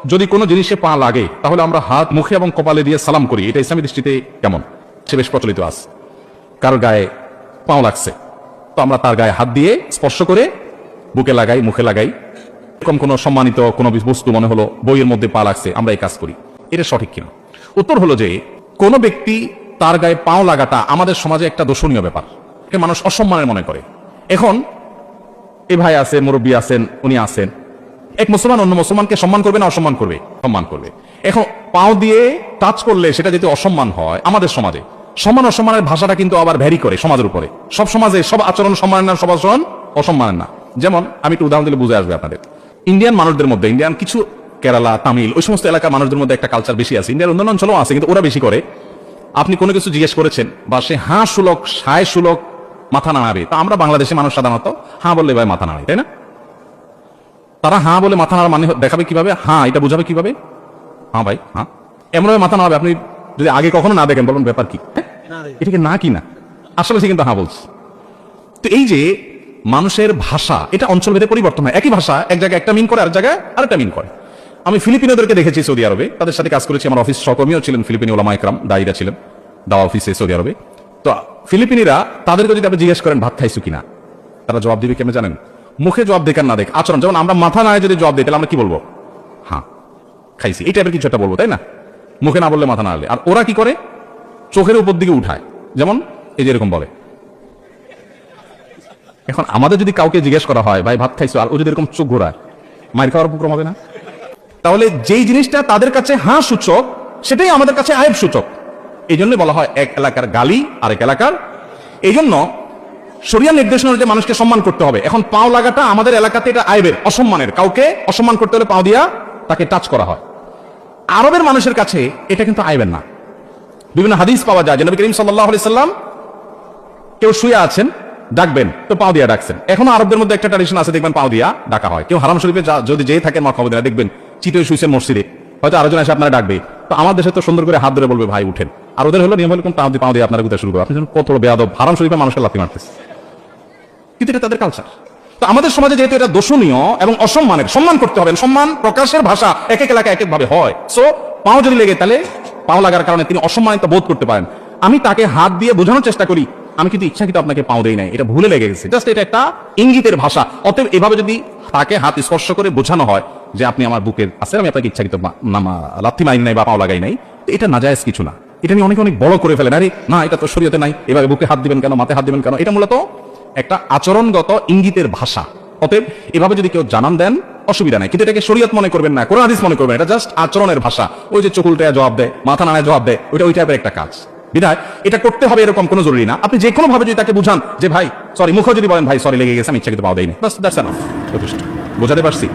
যদি কোনো জিনিসে পা লাগে তাহলে আমরা হাত মুখে এবং কপালে দিয়ে সালাম করি, এটা ইসলামী দৃষ্টিতে কেমন? সে বেশ প্রচলিত আছে। কারোর গায়ে পাও লাগছে তো আমরা তার গায়ে হাত দিয়ে স্পর্শ করে বুকে লাগাই, মুখে লাগাই। এরকম কোনো সম্মানিত কোনো বস্তু মনে হলো বইয়ের মধ্যে পা লাগছে, আমরা এই কাজ করি। এটা সঠিক কিনা? উত্তর হলো যে কোনো ব্যক্তি তার গায়ে পাও লাগাটা আমাদের সমাজে একটা দোষণীয় ব্যাপার, মানুষ অসম্মানের মনে করে। এখন এ ভাই আছে, মুরব্বী আছেন, উনি আছেন, এক মুসলমান অন্য মুসলমানকে সম্মান করবে না অসম্মান করবে? সম্মান করবে। এখন পাও দিয়ে টাচ করলে সেটা যদি অসম্মান হয়, আমাদের সমাজে সম্মান অসম্মানের ভাষাটা কিন্তু আবার ভ্যারি করে সমাজের উপরে। সব সমাজে সব আচরণ সম্মানের না, সব আচরণ অসম্মানের না। যেমন আমি একটু উদাহরণ দিলে বুঝে আসবে আপনাদের। ইন্ডিয়ান মানুষদের মধ্যে, ইন্ডিয়ান কিছু কেরালা, তামিল, ওই সমস্ত এলাকার মানুষদের মধ্যে একটা কালচার বেশি আছে। ইন্ডিয়ার অন্যান্য অঞ্চলেও আছে, কিন্তু ওরা বেশি করে। আপনি কোনো কিছু জিজ্ঞেস করেছেন বা সে হাঁ সুলক সায় সুলক মাথা নাড়াবে, তা আমরা বাংলাদেশে মানুষ সাধারণত হাঁ বললে ভাই মাথা নাড়াই, তাই না? তারা হাঁ বলে মাথা নাড়া মানে দেখাবে কিভাবে, হাঁ এটা বুঝাবে কিভাবে, হ্যাঁ ভাই হ্যাঁ, এমনভাবে মাথা নাড়াবে আপনি যদি আগে কখনো না দেখেন, বলুন ব্যাপার কি, এটাকে না কি না, আসলে সে কিন্তু হ্যাঁ বলছে। তো এই যে মানুষের ভাষা, এটা অঞ্চলভেদে পরিবর্তন হয়। একই ভাষা এক জায়গায় একটা মিন করে, আরেক জায়গায় আরেকটা মিন করে। আমি ফিলিপিনোদেরকে দেখেছি সৌদি আরবে, তাদের সাথে কাজ করেছি। আমার অফিস সহকর্মীও ছিলেন ফিলিপিনি ওলামা ইকরাম, দায়ীরা ছিলেন দাওয়া অফিসে সৌদি আরবে। তো ফিলিপিনিরা, তাদেরকে যদি আপনি জিজ্ঞেস করেন ভাত খাইছো কিনা, তারা জবাব দিবে কেমন জানেন? মুখে জবাব দেখার না দেখ আচরণ। যেমন আমরা মাথা না যদি জবাব দিই তাহলে আমরা কি বলবো? হ্যাঁ খাইছি, এই টাইপের কিছু একটা বলবো, তাই না? মুখে না বললে মাথা নাড়লে। আর ওরা কি করে? চোখের উপর দিকে উঠায়, যেমন এই যে এরকম বলে। এখন আমাদের যদি কাউকে জিজ্ঞেস করা হয় ভাই ভাত খাইছো, আর ও যদি এরকম চোখ ঘোরায়, মায়ের খাওয়ার উপক্রম হবে না? তাহলে যেই জিনিসটা তাদের কাছে হাঁ সূচক, সেটাই আমাদের কাছে আয়েব সূচক। এই জন্য বলা হয় এক এলাকার গালি আরেক এলাকার। এই জন্য শরিয়ার নির্দেশনা অনুযায়ী মানুষকে সম্মান করতে হবে। এখন পাও লাগাটা আমাদের এলাকাতে এটা আয়েবের, অসম্মানের। কাউকে অসম্মান করতে হলে পাও দিয়া তাকে টাচ করা হয়। আরবের মানুষের কাছে এটা কিন্তু আয়েবের না। বিভিন্ন হাদিস পাওয়া যায় যে নবী করিম সাল্লাল্লাহু আলাইহি সাল্লাম কেউ শুয়ে আছেন, ডাকবেন তো পাও দিয়া ডাকছেন। এখনো আরবদের মধ্যে একটা ট্র্যাডিশন আছে, দেখবেন পাও দিয়া ডাকা হয়। কেউ হারাম শরীফে যদি যেয়ে থাকেন মক্কা মদিনা, দেখবেন চিতই শুয়েছেন মসজিদে, হয়তো আরেকজন এসে আপনারা ডাকবে। তো আমার দেশে তো সুন্দর করে হাত ধরে বলবে ভাই উঠেন, আর ওদের হলো নিয়ম হলো পাও দিয়ে আপনারা গুতা শুরু করবে। আপনি কত বেয়াদব, হারাম শরীফে মানুষকে লাথি মারতেছে, কিন্তু এটা তাদের কালচার। তো আমাদের সমাজে যেহেতু এটা দোষণীয় এবং অসম্মানের, সম্মান করতে হবে। সম্মান প্রকাশের ভাষা এক এক এলাকায় এক এক ভাবে হয়। সো পাও যদি লেগে, তাহলে পাও লাগার কারণে তিনি অসম্মানিত বোধ করতে পারেন। আমি তাকে হাত দিয়ে বোঝানোর চেষ্টা করি আমি কিন্তু ইচ্ছাকৃত আপনাকে পাও দেই নাই, এটা ভুলে লেগে গেছে, জাস্ট এটা একটা ইঙ্গিতের ভাষা। অতএব এভাবে যদি তাকে হাত স্পর্শ করে বোঝানো হয় যে আপনি আমার বুকের আছেন, আমি আপনাকে ইচ্ছাকৃত লাথি মারি নাই বা পাও লাগাই নাই, এটা নাজায়েজ কিছু না। এটা নিয়ে অনেকে অনেক বড় করে ফেলেন, আরে না এটা তো শরীয়তে নাই, এভাবে বুকে হাত দিবেন কেন, মাথায় হাত দিবেন কেন? এটা মূলত একটা আচরণগত ইঙ্গিতের ভাষা। অতএব এভাবে যদি কেউ জানান দেন অসুবিধা নাই, কিন্তু এটাকে শরীয়ত মনে করবেন না, কোরআন হাদিস মনে করবেন। এটা জাস্ট আচরণের ভাষা। ওই যে চোখ উল্টায় জবাব দেয়, মাথা নাড়ায় জবাব দেয়, ওইটা ওই টাইপের একটা কাজ। বিধায় এটা করতে হবে এরকম কোনো জরুরি না। আপনি যে কোনো ভাবে যদি তাকে বুঝান যে ভাই সরি, মুখে যদি বলেন ভাই সরি লেগে গেছে, আমি ইচ্ছাকৃত পাও দেয়নি, বাস দ্যাটস এনাফ, যথেষ্ট। বোঝাতে পারছি?